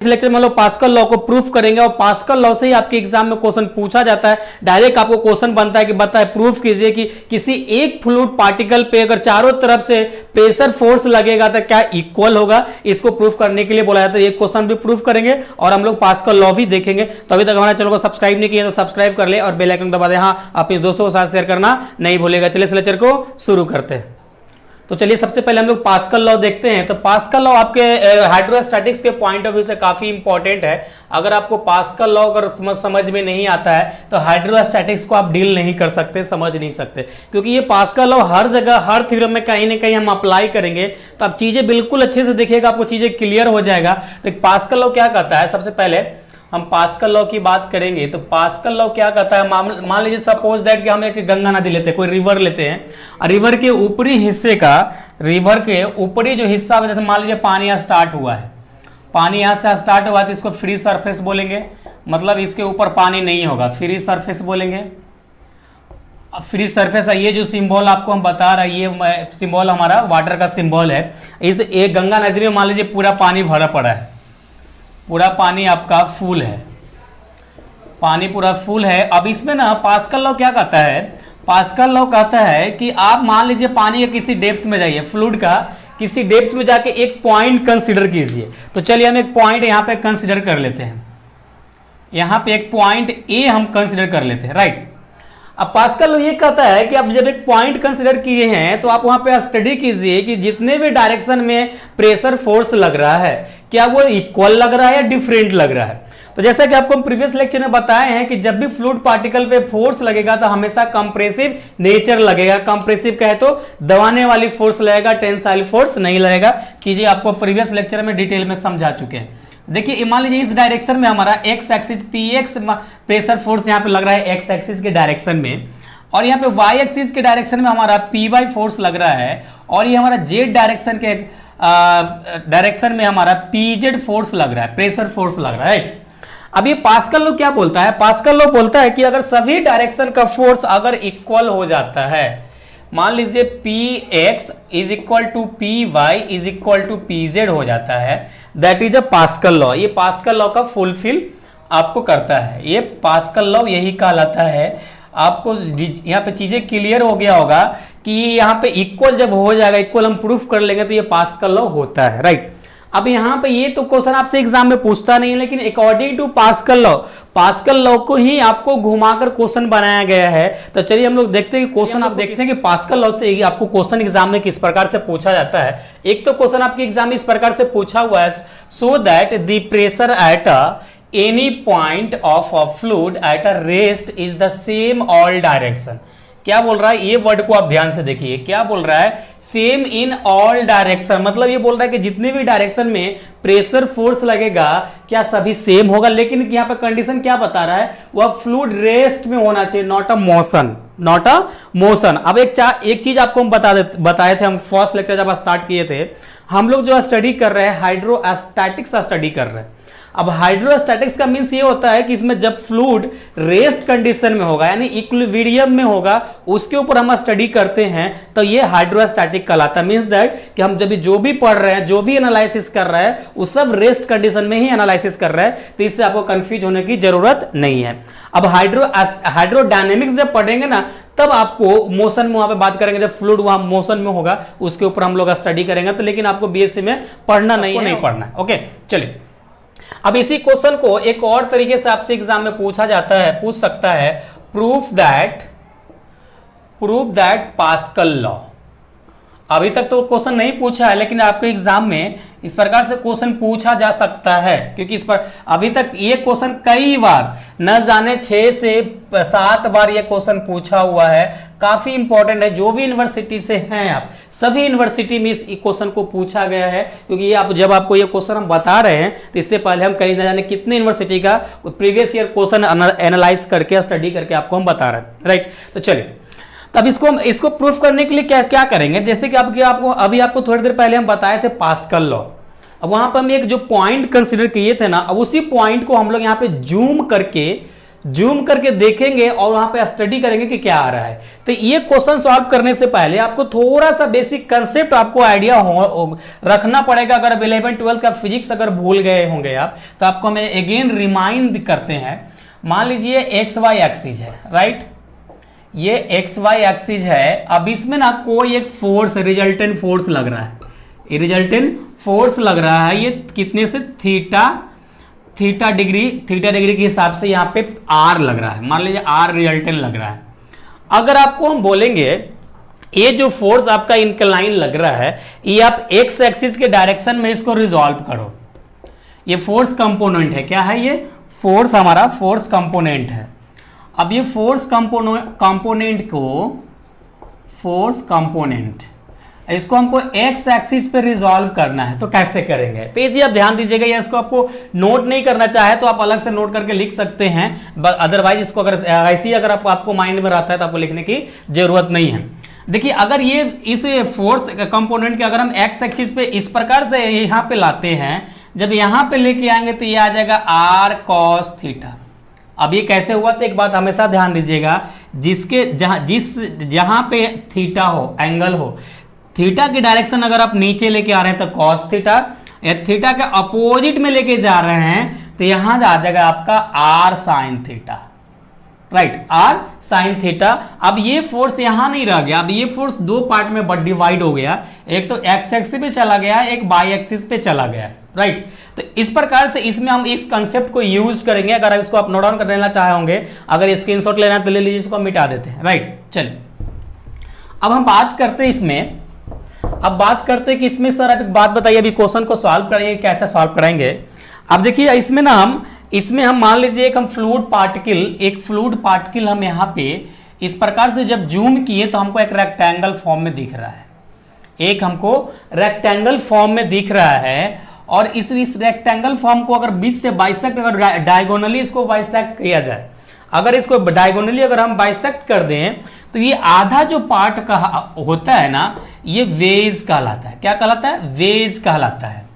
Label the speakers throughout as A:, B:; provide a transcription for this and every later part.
A: इस लेक्चर में हम लोग पास्कल लॉ को प्रूफ करेंगे और पास्कल लॉ से ही आपके एग्जाम में क्वेश्चन पूछा जाता है। डायरेक्ट आपको क्वेश्चन बनता है कि बताए प्रूफ कीजिए कि किसी एक फ्लूइड पार्टिकल पे अगर चारों तरफ से प्रेशर फोर्स लगेगा तो क्या इक्वल होगा। इसको प्रूफ करने के लिए बोला जाता है। ये क्वेश्चन भी प्रूफ करेंगे और हम लोग पास्कल लॉ भी देखेंगे। तो अभी तक हमारे चैनल को सब्सक्राइब नहीं किया तो सब्सक्राइब कर ले और बेल आइकन दबा दे। हाँ, अपने दोस्तों के साथ शेयर करना नहीं भूलेगा। चलिए इस लेक्चर को शुरू करते हैं। तो चलिए सबसे पहले हम लोग पास्कल लॉ देखते हैं। तो पास्कल लॉ आपके हाइड्रोस्टैटिक्स के पॉइंट ऑफ व्यू से काफी इंपॉर्टेंट है। अगर आपको पास्कल लॉ अगर समझ में नहीं आता है तो हाइड्रोस्टैटिक्स को आप डील नहीं कर सकते, समझ नहीं सकते, क्योंकि ये पास्कल लॉ हर जगह हर थ्योरम में कहीं ना कहीं हम अप्लाई करेंगे। तो आप चीजें बिल्कुल अच्छे से देखिएगा, आपको चीजें क्लियर हो जाएगा। तो पास्कल लॉ क्या कहता है, सबसे पहले हम पास्कल लॉ की बात करेंगे। तो पास्कल लॉ क्या कहता है, मान लीजिए सपोज दैट कि हम एक गंगा नदी लेते हैं, कोई रिवर लेते हैं। रिवर के ऊपरी हिस्से का, रिवर के ऊपरी जो हिस्सा, जैसे मान लीजिए पानी यहाँ स्टार्ट हुआ है, पानी यहाँ से स्टार्ट हुआ तो इसको फ्री सरफेस बोलेंगे, मतलब इसके ऊपर पानी नहीं होगा, फ्री सरफेस बोलेंगे। फ्री सरफेस है, ये जो सिंबल आपको हम बता रहे हैं, ये सिंबल हमारा वाटर का सिंबल है। इस एक गंगा नदी में मान लीजिए पूरा पानी भरा पड़ा है, पूरा पानी आपका फुल है, पानी पूरा फुल है। अब इसमें ना पास्कल लॉ क्या कहता है, पास्कल लॉ कहता है कि आप मान लीजिए पानी के किसी डेप्थ में जाइए, फ्लूइड का किसी डेप्थ में जाके एक पॉइंट कंसीडर कीजिए। तो चलिए हम एक पॉइंट यहां पे कंसीडर कर लेते हैं, यहां पे एक पॉइंट ए हम कंसीडर कर लेते हैं, राइट। अब पास्कल लॉ ये कहता है कि आप जब एक पॉइंट कंसीडर किए हैं तो आप वहां पे स्टडी कीजिए कि जितने भी डायरेक्शन में प्रेशर फोर्स लग रहा है क्या वो इक्वल लग रहा है या डिफरेंट लग रहा है। तो जैसा कि आपको हम प्रीवियस लेक्चर में बताए हैं कि जब भी फ्लूइड पार्टिकल पे फोर्स लगेगा तो हमेशा कंप्रेसिव नेचर लगेगा। कंप्रेसिव कहे तो दबाने वाली फोर्स लगेगा, टेंसाइल फोर्स नहीं लगेगा। चीजें आपको प्रीवियस लेक्चर में डिटेल में समझा चुके हैं। देखिए मान लीजिए इस डायरेक्शन में हमारा x axis px pressure force यहाँ पे लग रहा है एक्स एक्सिस के डायरेक्शन में, और यहाँ पे वाई एक्सिस के डायरेक्शन में हमारा पी वाई फोर्स लग रहा है, और ये हमारा जेड डायरेक्शन के डायरेक्शन में हमारा पीजेड फोर्स लग रहा है, प्रेशर फोर्स लग रहा है। अब ये पास्कल लॉ क्या बोलता है, पास्कल लॉ बोलता है कि अगर सभी डायरेक्शन का फोर्स अगर इक्वल हो जाता है, मान लीजिए P X is equal to P Y is equal to P Z हो जाता है, that is a Pascal law. ये पास्कल लॉ का फुलफिल आपको करता है, ये पास्कल लॉ यही कहलाता है। आपको यहाँ पे चीजें क्लियर हो गया होगा कि यहाँ पे इक्वल जब हो जाएगा, इक्वल हम प्रूफ कर लेंगे तो ये पास्कल लॉ होता है, राइट। अब यहाँ पे ये तो क्वेश्चन आपसे एग्जाम में पूछता नहीं है, लेकिन according to Pascal law, Pascal law को ही आपको घुमाकर क्वेश्चन बनाया गया है। तो चलिए हम लोग देखते हैं कि क्वेश्चन आप देखते हैं कि पास्कल लॉ से आपको क्वेश्चन एग्जाम में किस प्रकार से पूछा जाता है। एक तो क्वेश्चन आपके एग्जाम में इस प्रकार से पूछा हुआ है, so that the pressure at any point of a fluid at a rest is the same all direction। क्या बोल रहा है, ये वर्ड को आप ध्यान से देखिए, क्या बोल रहा है, सेम इन ऑल डायरेक्शन, मतलब ये बोल रहा है कि जितने भी डायरेक्शन में प्रेशर फोर्स लगेगा क्या सभी सेम होगा। लेकिन यहाँ पे कंडीशन क्या बता रहा है, वह फ्लूइड रेस्ट में होना चाहिए, not a motion, not a motion. अब एक चीज आपको हम बताए थे, हम फर्स्ट लेक्चर जब स्टार्ट किए थे, हम लोग जो स्टडी कर रहे हैं हाइड्रोस्टैटिक्स स्टडी कर रहे हैं। अब हाइड्रोस्टैटिक्स का मींस ये होता है कि इसमें जब फ्लूइड रेस्ट कंडीशन में होगा, यानी इक्विलिब्रियम में होगा, उसके ऊपर हम स्टडी करते हैं, तो ये हाइड्रोस्टैटिक कहलाता है। मींस दैट कि हम जब जो भी पढ़ रहे हैं, जो भी एनालिसिस कर रहे हैं, वो सब रेस्ट कंडीशन में ही एनालिसिस कर रहे हैं, तो इससे आपको कंफ्यूज होने की जरूरत नहीं है। अब हाइड्रोडायनेमिक्स जब पढ़ेंगे ना, तब आपको मोशन में वहां पे बात करेंगे, जब फ्लूइड वहां मोशन में होगा उसके ऊपर हम लोग स्टडी करेंगे। तो लेकिन आपको बीएससी में पढ़ना नहीं पढ़ना है। ओके, चलिए अब इसी क्वेश्चन को एक और तरीके से आपसे एग्जाम में पूछा जाता है, पूछ सकता है, प्रूफ दैट पास्कल लॉ। अभी तक तो क्वेश्चन नहीं पूछा है, लेकिन आपके एग्जाम में इस प्रकार से क्वेश्चन पूछा जा सकता है, क्योंकि इस पर अभी तक ये क्वेश्चन कई बार, न जाने 6 से 7 बार ये क्वेश्चन पूछा हुआ है। काफी इंपॉर्टेंट है, जो भी यूनिवर्सिटी से हैं आप, सभी यूनिवर्सिटी में इस क्वेश्चन को पूछा गया है। क्योंकि ये आप जब आपको ये क्वेश्चन हम बता रहे हैं तो इससे पहले हम कहीं न जाने कितने यूनिवर्सिटी का प्रीवियस ईयर क्वेश्चन एनालाइज करके स्टडी करके आपको हम बता रहे हैं, राइट। तो चलिए तब इसको प्रूफ करने के लिए क्या करेंगे, जैसे कि अभी आपको थोड़ी देर पहले हम बताए थे पास्कल लॉ। अब वहां पर हम एक जो पॉइंट कंसीडर किए थे ना, अब उसी पॉइंट को हम लोग यहाँ पे जूम करके जूम करके देखेंगे और वहां पे स्टडी करेंगे कि क्या आ रहा है। तो ये क्वेश्चन सॉल्व करने से पहले आपको थोड़ा सा बेसिक कंसेप्ट आपको आइडिया रखना पड़ेगा। अगर 11 12 का फिजिक्स अगर भूल गए होंगे आप, तो आपको हम अगेन रिमाइंड करते हैं। मान लीजिए एक्स वाई एक्सिस है, राइट, ये एक्स वाई एक्सिस है। अब इसमें ना कोई एक फोर्स, रिजल्टेंट फोर्स लग रहा है, ये रिजल्टेंट फोर्स लग रहा है, ये कितने से थीटा डिग्री के हिसाब से यहाँ पे आर लग रहा है, मान लीजिए आर रिजल्टेंट लग रहा है। अगर आपको हम बोलेंगे ये जो फोर्स आपका इंक्लाइन लग रहा है, ये आप एक्स एक्सिस के डायरेक्शन में इसको रिजॉल्व करो, ये फोर्स कंपोनेंट है। क्या है ये? फोर्स, हमारा फोर्स कंपोनेंट है। अब ये फोर्स कंपोनेंट को, फोर्स कंपोनेंट इसको हमको एक्स एक्सिस पे रिजॉल्व करना है, तो कैसे करेंगे? तो ये आप ध्यान दीजिएगा, या इसको आपको नोट नहीं करना चाहे तो आप अलग से नोट करके लिख सकते हैं, अदरवाइज इसको अगर ऐसे ही अगर आपको माइंड में रहता है तो आपको लिखने की जरूरत नहीं है। देखिए, अगर ये इस फोर्स कंपोनेंट के अगर हम एक्स एक्सिस पे इस प्रकार से यहां पे लाते हैं, जब यहां पे लेके आएंगे तो ये आ जाएगा आर कॉस थीटा। अब ये कैसे हुआ? तो एक बात हमेशा ध्यान दीजिएगा, जहां पे थीटा हो, एंगल हो, थीटा की डायरेक्शन अगर आप नीचे लेके आ रहे हैं तो कॉस थीटा, या थीटा के अपोजिट में लेके जा रहे हैं तो यहां आ जाएगा आपका R sine theta, right, R sine theta. अब ये फोर्स यहां नहीं रह गया, अब ये फोर्स दो पार्ट में डिवाइड हो गया, एक तो एक्स एक्सिस पे चला गया, एक वाई एक्सिस पे चला गया, राइट। तो इस प्रकार से इसमें हम इस कंसेप्ट को यूज करेंगे। अगर इसको आप नोट डाउन कर लेना चाहे होंगे, अगर स्क्रीनशॉट लेना है तो ले लीजिए, इसको हम मिटा देते हैं, राइट। चलिए अब हम बात करते हैं इसमें, अब बात करते हैं कि इसमें सर एक बात बताइए, अभी क्वेश्चन को सॉल्व करेंगे, कैसे सॉल्व करेंगे? अब देखिए इसमें ना हम मान लीजिए एक फ्लूइड पार्टिकल हम यहाँ पे इस प्रकार से जब जूम किए तो हमको एक रेक्टेंगल फॉर्म में दिख रहा है, एक हमको रेक्टेंगल फॉर्म में दिख रहा है। और इस रेक्टेंगल फॉर्म को अगर बीच से बाइसेक्ट, अगर डायगोनली इसको बाइसेक्ट किया जाए, अगर इसको डायगोनली अगर हम बाइसेक्ट कर दें तो ये आधा जो पार्ट का होता है ना, ये वेज कहलाता है। क्या कहलाता है? वेज कहलाता है।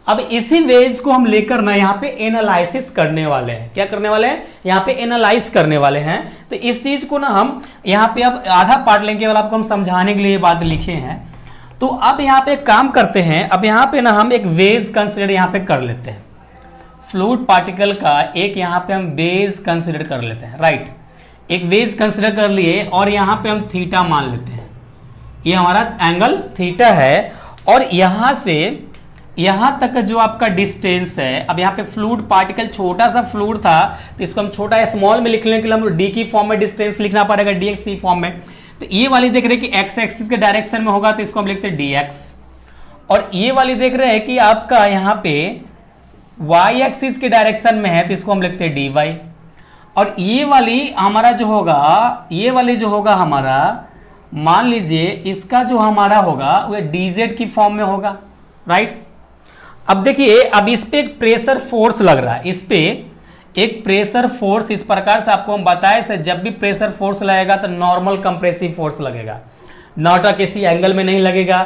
A: अब इसी वेज को हम लेकर ना यहाँ पे एनालिसिस करने वाले हैं। क्या करने वाले हैं? यहाँ पे एनालाइज करने वाले हैं। तो इस चीज को ना हम यहाँ पे अब आधा पार्ट लेंगे, वाला आपको हम समझाने के लिए ये बात लिखे हैं। तो अब यहाँ पे एक काम करते हैं, अब यहाँ पे ना हम एक वेज कंसिडर यहाँ पे कर लेते हैं, फ्लूइड पार्टिकल का एक यहाँ पे हम वेज कंसिडर कर लेते हैं, राइट। एक वेज कंसिडर कर लिए और यहाँ पे हम थीटा मान लेते हैं, ये हमारा एंगल थीटा है। और यहाँ से यहाँ तक जो आपका डिस्टेंस है, अब यहाँ पे फ्लूइड पार्टिकल छोटा सा फ्लूइड था तो इसको हम छोटा स्मॉल में लिखने के लिए हम डी की फॉर्म में डिस्टेंस लिखना पड़ेगा, dx की फॉर्म में। तो ये वाली देख रहे हैं कि एक्स एक्सिस के डायरेक्शन में होगा तो इसको हम लिखते हैं dx, और ये वाली देख रहे हैं कि आपका यहाँ पे y एक्सिस के डायरेक्शन में है तो इसको हम लिखते हैं dy। और ये वाली हमारा जो होगा, ये वाली जो होगा हमारा, मान लीजिए इसका जो हमारा होगा वो dz की फॉर्म में होगा, राइट। अब देखिए, अब इस पे एक प्रेशर फोर्स लग रहा है, इस पे एक प्रेशर फोर्स इस प्रकार से आपको हम बताए थे, जब भी प्रेशर फोर्स लगेगा तो नॉर्मल कंप्रेसिव फोर्स लगेगा, नॉट किसी एंगल में नहीं लगेगा,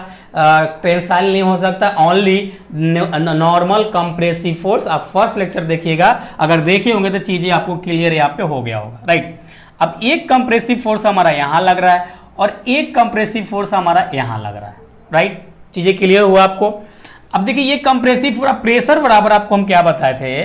A: टेंसाइल नहीं हो सकता, ओनली नॉर्मल कंप्रेसिव फोर्स। आप फर्स्ट लेक्चर देखिएगा, अगर देखे होंगे तो चीजें आपको क्लियर यहाँ पे हो गया होगा, राइट। अब एक कंप्रेसिव फोर्स हमारा यहाँ लग रहा है और एक कंप्रेसिव फोर्स हमारा यहाँ लग रहा है, राइट। चीजें क्लियर हुआ आपको? अब देखिए, ये कंप्रेसिव प्रेशर बराबर आपको हम क्या बताए थे?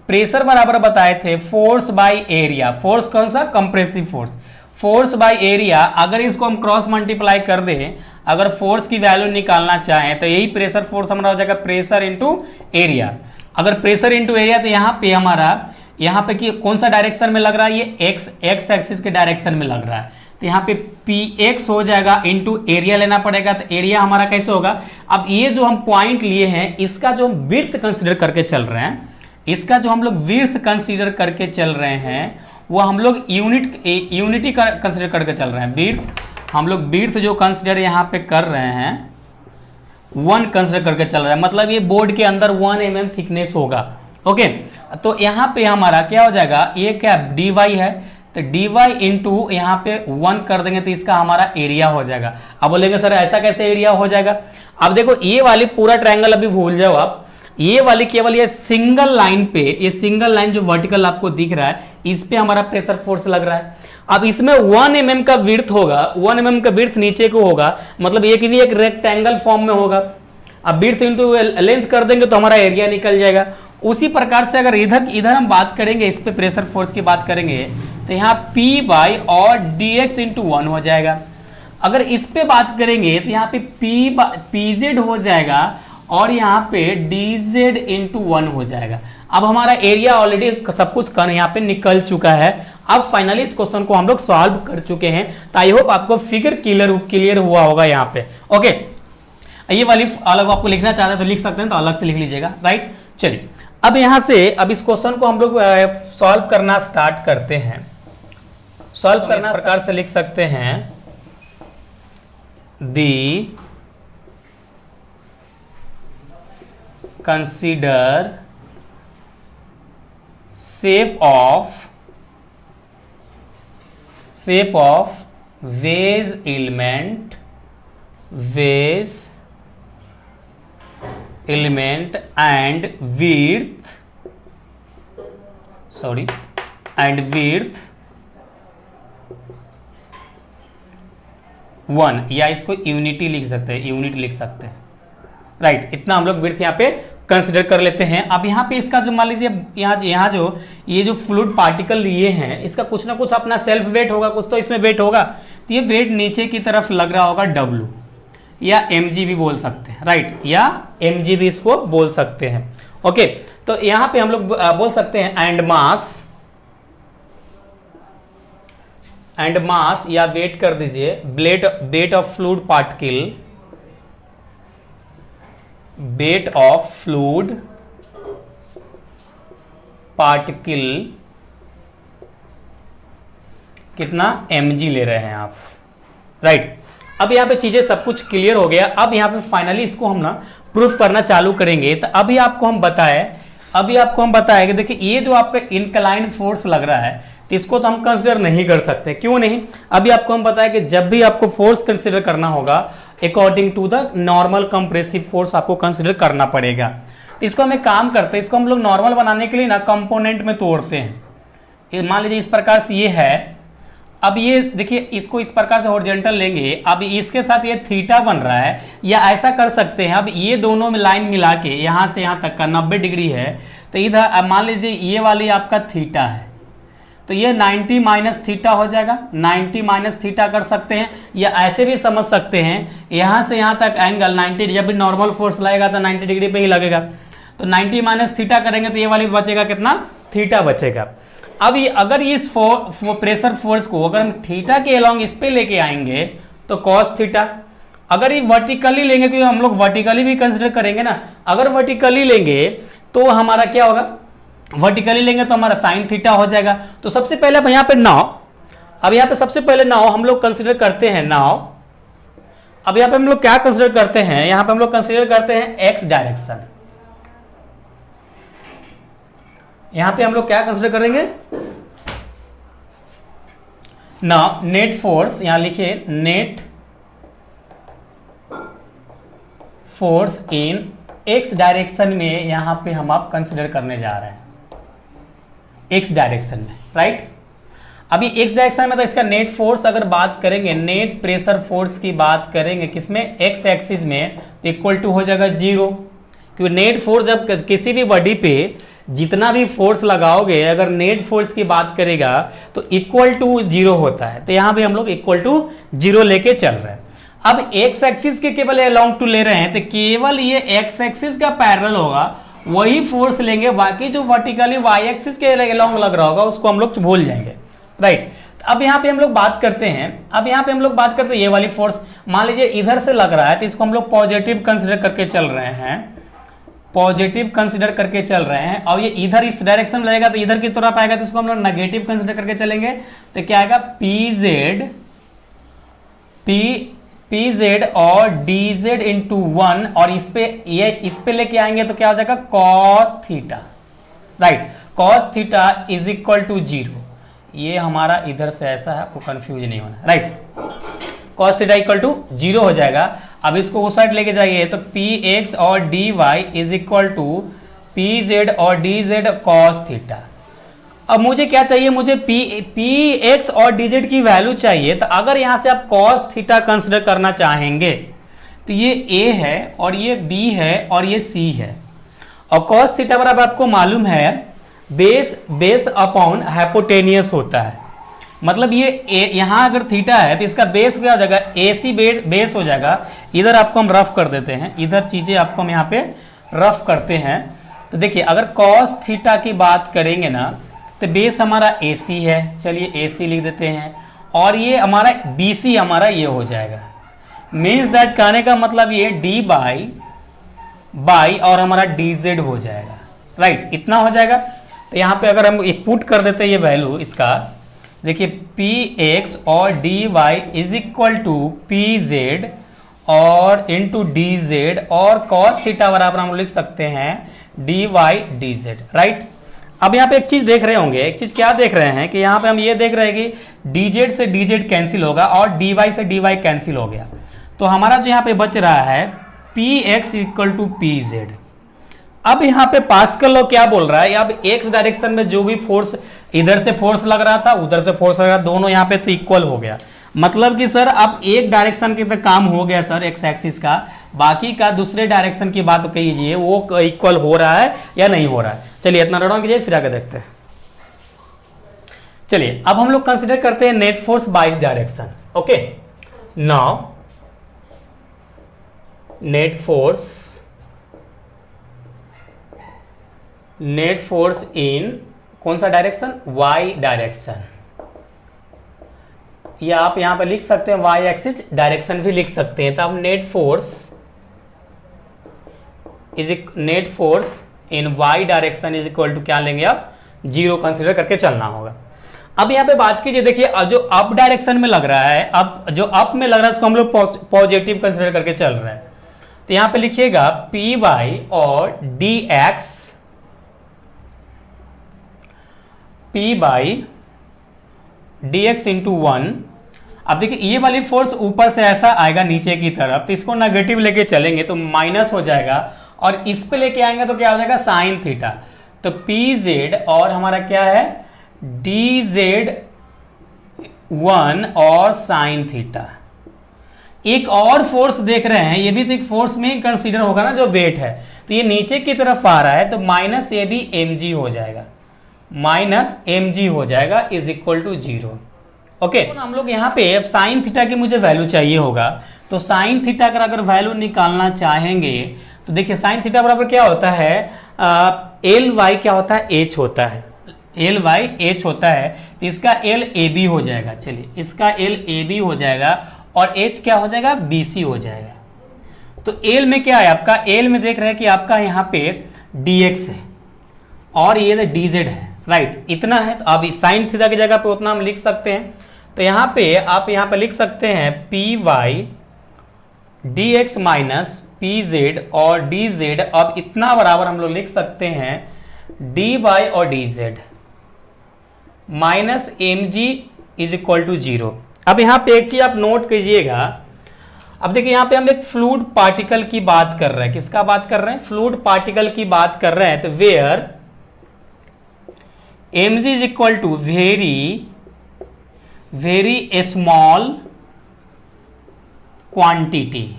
A: प्रेशर बराबर बताए थे फोर्स बाय एरिया। फोर्स कौन सा? Compressive force, force by area. अगर इसको हम क्रॉस मल्टीप्लाई कर दें, अगर फोर्स की वैल्यू निकालना चाहें तो यही प्रेशर फोर्स हमारा हो जाएगा प्रेशर इंटू एरिया। अगर प्रेशर इंटू एरिया तो यहाँ पे हमारा, यहाँ पे कि कौन सा डायरेक्शन में लग रहा है? ये एक्स एक्सिस के डायरेक्शन में लग रहा है, तो यहाँ पे px हो जाएगा, इंटू एरिया लेना पड़ेगा। तो एरिया हमारा कैसे होगा? अब ये जो हम पॉइंट लिए हैं, इसका जो हम विड्थ कंसीडर करके चल रहे हैं, इसका जो हम लोग विड्थ कंसीडर करके चल रहे हैं, वो हम लोग यूनिटी कंसीडर करके चल रहे हैं। विड्थ हम लोग विड्थ जो कंसीडर यहाँ पे कर रहे हैं 1 कंसीडर करके चल रहा है, मतलब ये बोर्ड के अंदर 1 mm थिकनेस होगा, ओके। तो यहाँ पे हमारा क्या हो जाएगा? ये क्या dy है, तो dy इंटू यहाँ पे 1 कर देंगे तो इसका हमारा एरिया हो जाएगा। अब बोलेंगे सर ऐसा कैसे एरिया हो जाएगा? अब देखो, ये वाली पूरा ट्रायंगल अभी भूल जाओ आप, ये वाली केवल ये सिंगल लाइन पे, ये सिंगल लाइन जो वर्टिकल आपको दिख रहा है, इस पे हमारा प्रेशर फोर्स लग रहा है। अब इसमें 1 mm का विड्थ होगा, 1 mm का विड्थ नीचे को होगा, मतलब ये भी एक रेक्टेंगल फॉर्म में होगा। अब विड्थ इंटू लेंथ कर देंगे तो हमारा एरिया निकल जाएगा। उसी प्रकार से अगर इधर हम बात करेंगे, इस पे प्रेशर फोर्स की बात करेंगे, तो यहाँ P बाई और dx इंटू 1 हो जाएगा। अगर इस पे बात करेंगे तो यहाँ पे PZ हो जाएगा और यहाँ पे dz इंटू 1 हो जाएगा। अब हमारा एरिया ऑलरेडी सब कुछ यहाँ पे निकल चुका है। अब फाइनली इस क्वेश्चन को हम लोग सॉल्व कर चुके हैं। तो आई होप आपको फिगर क्लियर हुआ होगा यहाँ पे। ओके, ये वाली अलग आपको लिखना चाहते हैं तो लिख सकते हैं, तो अलग से लिख लीजिएगा, राइट। चलिए अब यहाँ से अब इस क्वेश्चन को हम लोग सॉल्व करना स्टार्ट करते हैं। सॉल्व करना इस प्रकार से लिख सकते हैं, the consider shape of wedge element and width one, या इसको यूनिटी लिख सकते हैं, राइट। इतना हम लोग विड्थ यहाँ पे कंसिडर कर लेते हैं। अब यहाँ पे इसका जो मान लीजिए यहाँ जो ये जो फ्लूइड पार्टिकल लिए हैं, इसका कुछ ना कुछ अपना सेल्फ वेट होगा, कुछ तो इसमें वेट होगा। तो ये वेट नीचे की तरफ लग रहा होगा W, या mg भी बोल सकते हैं, राइट, या mg भी इसको बोल सकते हैं। ओके, तो यहाँ पे हम लोग बोल सकते हैं एंड मास या वेट कर दीजिए वेट ऑफ फ्लूइड पार्टिकल कितना mg ले रहे हैं आप, राइट। अब यहाँ पे चीजें सब कुछ क्लियर हो गया। अब यहाँ पे फाइनली इसको हम ना प्रूफ करना चालू करेंगे। तो अभी आपको हम बताएं कि देखिए ये जो आपका इंक्लाइन फोर्स लग रहा है, तो इसको तो हम कंसिडर नहीं कर सकते। क्यों नहीं? अभी आपको हम बताएं कि जब भी आपको फोर्स कंसिडर करना होगा, according to the normal compressive force आपको कंसिडर करना पड़ेगा। इसको हम एक काम करते हैं, इसको हम लोग नॉर्मल बनाने के लिए ना कंपोनेंट में तोड़ते हैं। मान लीजिए इस प्रकार से ये है, अब ये देखिए इसको इस प्रकार से हॉरिजॉन्टल लेंगे, अब इसके साथ ये थीटा बन रहा है, या ऐसा कर सकते हैं अब ये दोनों में लाइन मिला के यहाँ से यहाँ तक का 90 डिग्री है, तो इधर अब मान लीजिए ये वाली आपका थीटा है, तो ये 90 माइनस थीटा हो जाएगा, 90 माइनस थीटा कर सकते हैं, या ऐसे भी समझ सकते हैं यहाँ से यहाँ तक एंगल 90, जब भी नॉर्मल फोर्स लगेगा तो 90 डिग्री पे ही लगेगा, तो 90 माइनस थीटा करेंगे तो ये वाली बचेगा कितना, थीटा बचेगा। अब ये अगर इस प्रेशर फोर्स को अगर हम थीटा के अलोंग इस पे लेके आएंगे तो कॉस थीटा, अगर ये वर्टिकली लेंगे, क्योंकि हम लोग वर्टिकली भी कंसिडर करेंगे ना, अगर वर्टिकली लेंगे तो हमारा क्या होगा, वर्टिकली लेंगे तो हमारा साइन थीटा हो जाएगा। तो सबसे पहले अब यहाँ पे नाव, अब यहाँ पे सबसे पहले नाव हम लोग कंसिडर करते हैं नाव। अब यहाँ पे हम लोग क्या कंसिडर करते हैं, यहाँ पे हम लोग कंसिडर करते हैं एक्स डायरेक्शन। यहां पे हम लोग क्या कंसिडर करेंगे ना, नेट फोर्स, यहां लिखिए नेट फोर्स इन एक्स डायरेक्शन में, यहां पे हम आप कंसिडर करने जा रहे हैं एक्स डायरेक्शन में, राइट। अभी एक्स डायरेक्शन में तो इसका नेट फोर्स अगर बात करेंगे, नेट प्रेशर फोर्स की बात करेंगे किसमें, एक्स एक्सिस में, तो इक्वल टू हो जाएगा 0, क्योंकि नेट फोर्स जब किसी भी बॉडी पे जितना भी फोर्स लगाओगे, अगर नेट फोर्स की बात करेगा तो इक्वल टू 0 होता है। तो यहां पे हम लोग इक्वल टू 0 लेके चल रहे हैं। अब एक्स एक्सिस के केवल अलोंग टू ले रहे हैं, तो केवल ये एक्स एक्सिस का पैरेलल होगा, वही फोर्स लेंगे, बाकी जो वर्टिकली वाई एक्सिस के अलोंग लग रहा होगा उसको हम लोग भूल जाएंगे, राइट। अब यहाँ पे हम लोग बात करते हैं, ये वाली फोर्स मान लीजिए इधर से लग रहा है, तो इसको हम लोग पॉजिटिव कंसिडर करके चल रहे हैं, और ये इधर इस डायरेक्शन में लगेगा तो इधर की तरफ आएगा, तो इसको हम लोग नेगेटिव कंसिडर करके चलेंगे, तो क्या आएगा पीजेड और डीजेड इंटू 1, और इस पे लेके आएंगे तो क्या हो जाएगा cos theta, right. Cos theta is equal to 0, ये हमारा इधर से ऐसा है, आपको कंफ्यूज नहीं होना, right. Cos theta equal to 0 हो जाएगा। अब इसको उस साइड लेके जाइए तो पी एक्स और D Y is equal to P Z और डी जेड कॉस थीटा। अब मुझे क्या चाहिए, मुझे पी एक्स और डी जेड की वैल्यू चाहिए। तो अगर यहां से आप कॉस थीटा कंसिडर करना चाहेंगे तो ये ए है और ये बी है और ये सी है। और कॉस थीटा बराबर आपको मालूम है बेस अपॉन हाइपोटेनियस होता है। मतलब ये यहां अगर थीटा है तो इसका बेस क्या हो जाएगा, ए सी बेस हो जाएगा। इधर आपको हम रफ कर देते हैं, इधर चीजें आपको हम यहाँ पे रफ करते हैं। तो देखिए अगर कॉस थीटा की बात करेंगे ना तो बेस हमारा ए सी है, चलिए ए सी लिख देते हैं। और ये हमारा बी सी हमारा ये हो जाएगा। मीन्स दैट कहने का मतलब ये डी बाई और हमारा डी जेड हो जाएगा, राइट, इतना हो जाएगा। तो यहाँ पे अगर हम पुट कर देते हैं ये वैल्यू इसका, देखिए पी एक्स और D Y is equal to P Z और इंटू डी जेड और कॉस थीटा बराबर हम लिख सकते हैं D Y D Z, right. अब यहाँ पे एक चीज देख रहे होंगे, एक चीज क्या देख रहे हैं कि यहाँ पे हम ये देख रहे हैं कि डी जेड से डी जेड कैंसिल होगा और डी वाई से डी वाई कैंसिल हो गया। तो हमारा जो यहाँ पे बच रहा है P X equal to P Z. अब यहाँ पे पास्कल लॉ क्या बोल रहा है, अब एक्स डायरेक्शन में जो भी फोर्स, इधर से फोर्स लग रहा था उधर से फोर्स लग रहा था, दोनों यहाँ पे तो इक्वल हो गया। मतलब कि सर अब एक डायरेक्शन के तक काम हो गया सर एक्स एक्सिस का, बाकी का दूसरे डायरेक्शन की बात कीजिए वो इक्वल हो रहा है या नहीं हो रहा है। चलिए इतना रन कीजिए फिर आगे देखते हैं। चलिए अब हम लोग कंसिडर करते हैं नेट फोर्स बाइस direction. Okay, now net force इन कौन सा डायरेक्शन, वाई डायरेक्शन, या आप यहां पर लिख सकते हैं वाई एक्सिस डायरेक्शन भी लिख सकते हैं। तो अब net force in Y direction is equal to क्या लेंगे, आप जीरो कंसिडर करके चलना होगा। अब यहां पे बात कीजिए, देखिए जो अप डायरेक्शन में लग रहा है, अब जो अप में लग रहा है उसको हम लोग पॉजिटिव कंसिडर करके चल रहे हैं। तो यहां पे लिखिएगा पी वाई और D x, P by D x into 1। अब देखिए ये वाली फोर्स ऊपर से ऐसा आएगा नीचे की तरफ, तो इसको नेगेटिव लेके चलेंगे तो माइनस हो जाएगा, और इस पे लेके आएंगे तो क्या हो जाएगा साइन थीटा। तो पी जेड और हमारा क्या है डी जेड 1 और साइन थीटा। एक और फोर्स देख रहे हैं, ये भी तो एक फोर्स में ही कंसीडर होगा ना जो वेट है, तो ये नीचे की तरफ आ रहा है तो माइनस ये भी एम जी हो जाएगा, माइनस एम जी हो जाएगा is equal to zero. Okay, तो हम लोग यहाँ पे साइन थीटा की मुझे वैल्यू चाहिए होगा, तो साइन थीटा का अगर वैल्यू निकालना चाहेंगे तो देखिए साइन थीटा बराबर क्या होता है, एल वाई क्या होता है, एच होता है, एल वाई एच होता है। तो इसका एल ए बी हो जाएगा, चलिए इसका एल ए बी हो जाएगा और एच क्या हो जाएगा बी सी हो जाएगा। तो एल में क्या है आपका, एल में देख रहे हैं कि आपका यहाँ पे डी एक्स है और ये डी जेड है, राइट, इतना है। तो अब साइन थीटा की जगह पे उतना हम लिख सकते हैं। तो यहाँ पे आप यहाँ पे लिख सकते हैं P Y D X minus P Z और डी जेड। अब इतना बराबर हम लोग लिख सकते हैं डी वाई और D Z minus M G is equal to zero. अब यहाँ पे एक चीज आप नोट कीजिएगा, अब देखिए यहाँ पे हम एक फ्लूइड पार्टिकल की बात कर रहे हैं, किसका बात कर रहे हैं, फ्लूइड पार्टिकल की बात कर रहे हैं। तो where M G is equal to very small quantity,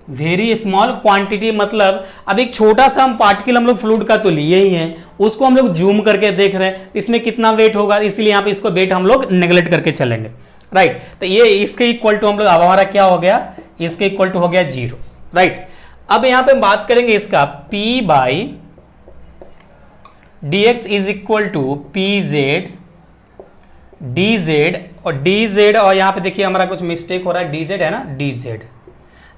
A: very small quantity मतलब अब एक छोटा सा हम पार्टिकल हम लोग फ्लूइड का तो लिए ही हैं, उसको हम लोग जूम करके देख रहे हैं इसमें कितना वेट होगा, इसलिए यहाँ पे इसको वेट हम लोग नेगलेक्ट करके चलेंगे, राइट। तो ये इसके इक्वल टू हम लोग, अब हमारा क्या हो गया, इसके इक्वल टू हो गया जीरो, राइट। अब यहाँ पे बात करेंगे इसका P by D X is equal to P Z D Z और डी जेड, और यहाँ पे देखिए हमारा कुछ मिस्टेक हो रहा है, डी जेड है ना, डी जेड,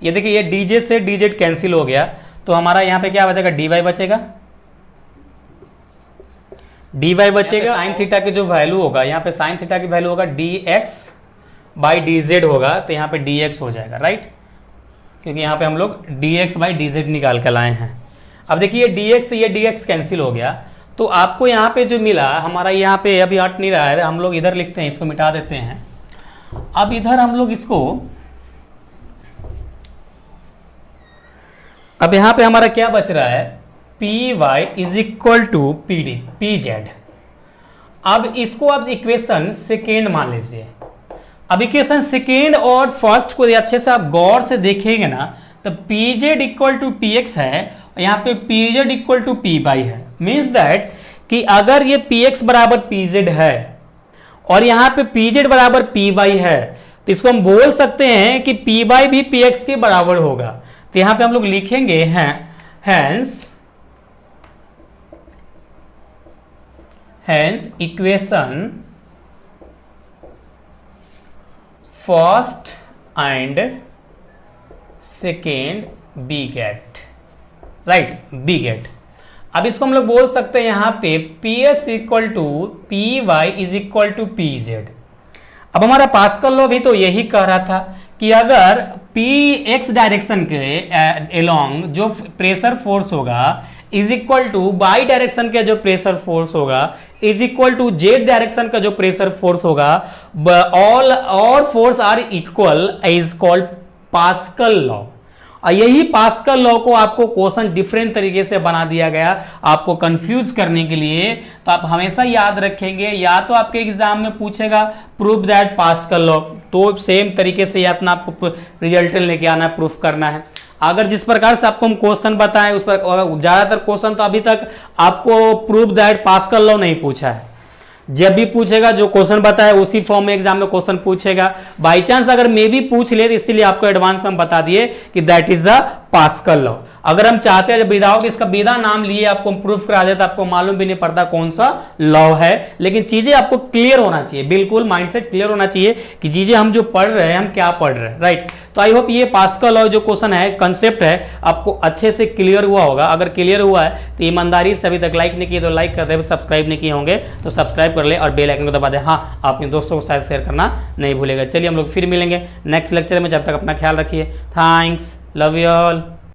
A: ये देखिए ये डी जेड से डी जेड कैंसिल हो गया, तो हमारा यहाँ पे क्या बचेगा, डी वाई बचेगा, डी वाई बचेगा। साइन थीटा की जो वैल्यू होगा, यहाँ पे साइन थीटा की वैल्यू होगा D x by D Z होगा, तो यहाँ पे डी एक्स हो जाएगा, राइट, क्योंकि यहाँ पे हम लोग D x by D Z निकाल कर लाए हैं। अब देखिए डी एक्स से ये डी एक्स कैंसिल हो गया, तो आपको यहाँ पे जो मिला हमारा, यहाँ पे अभी हट नहीं रहा है, हम लोग इधर लिखते हैं, इसको मिटा देते हैं। अब इधर हम लोग इसको अब यहां पे हमारा क्या बच रहा है, P Y is equal to P D P Z. अब इसको आप इक्वेशन सेकेंड मान लीजिए। अब इक्वेशन सेकेंड और फर्स्ट को अच्छे से आप गौर से देखेंगे ना, तो P Z equal to P X है, यहाँ पे P Z equal to P Y है। मीन्स दैट कि अगर ये पी एक्स बराबर पी जेड है और यहाँ पे पी जेड बराबर पी वाई है, तो इसको हम बोल सकते हैं कि पी वाई भी पी एक्स के बराबर होगा। तो यहां पे हम लोग लिखेंगे hence equation first and second be get, right, B gate. अब इसको हम लोग बोल सकते हैं यहां पे P X equal to P Y is equal to P Z. अब हमारा पास्कल लॉ भी तो यही कह रहा था कि अगर पी एक्स डायरेक्शन के एलोंग जो प्रेशर फोर्स होगा is equal to Y direction के जो प्रेशर फोर्स होगा is equal to Z direction का जो प्रेशर फोर्स होगा, all force are equal is called Pascal law. और यही पास्कल लॉ को आपको क्वेश्चन डिफरेंट तरीके से बना दिया गया आपको कंफ्यूज करने के लिए। तो आप हमेशा याद रखेंगे, या तो आपके एग्जाम में पूछेगा प्रूफ दैट पास्कल लॉ, तो सेम तरीके से अपना आपको रिजल्ट लेके आना है, प्रूफ करना है। अगर जिस प्रकार से आपको हम क्वेश्चन बताएं उस पर ज्यादातर क्वेश्चन तो अभी तक आपको प्रूफ दैट पास्कल लॉ नहीं पूछा है। जब भी पूछेगा जो क्वेश्चन बताया उसी फॉर्म में एग्जाम में क्वेश्चन पूछेगा। बाई चांस अगर मे भी पूछ ले तो इसलिए आपको एडवांस में बता दिए कि that is a Pascal law. अगर हम चाहते हैं विदाउट इसका बिना नाम लिए आपको प्रूफ करा देता, आपको मालूम भी नहीं पड़ता कौन सा लॉ है। लेकिन चीजें आपको क्लियर होना चाहिए, बिल्कुल माइंडसेट क्लियर होना चाहिए कि चीजें हम जो पढ़ रहे हैं हम क्या पढ़ रहे हैं, राइट। तो आई होप ये पास्कल लॉ जो क्वेश्चन है, कंसेप्ट है, आपको अच्छे से क्लियर हुआ होगा। अगर क्लियर हुआ है तो ईमानदारी से अभी तक लाइक नहीं किए तो लाइक कर दे, सब्सक्राइब नहीं किए होंगे तो सब्सक्राइब कर ले और बेल आइकन को दबा दे। हाँ, अपने दोस्तों को साथ शेयर करना नहीं भूलेगा। चलिए हम लोग फिर मिलेंगे नेक्स्ट लेक्चर में, जब तक अपना ख्याल रखिए। Thanks, love you all.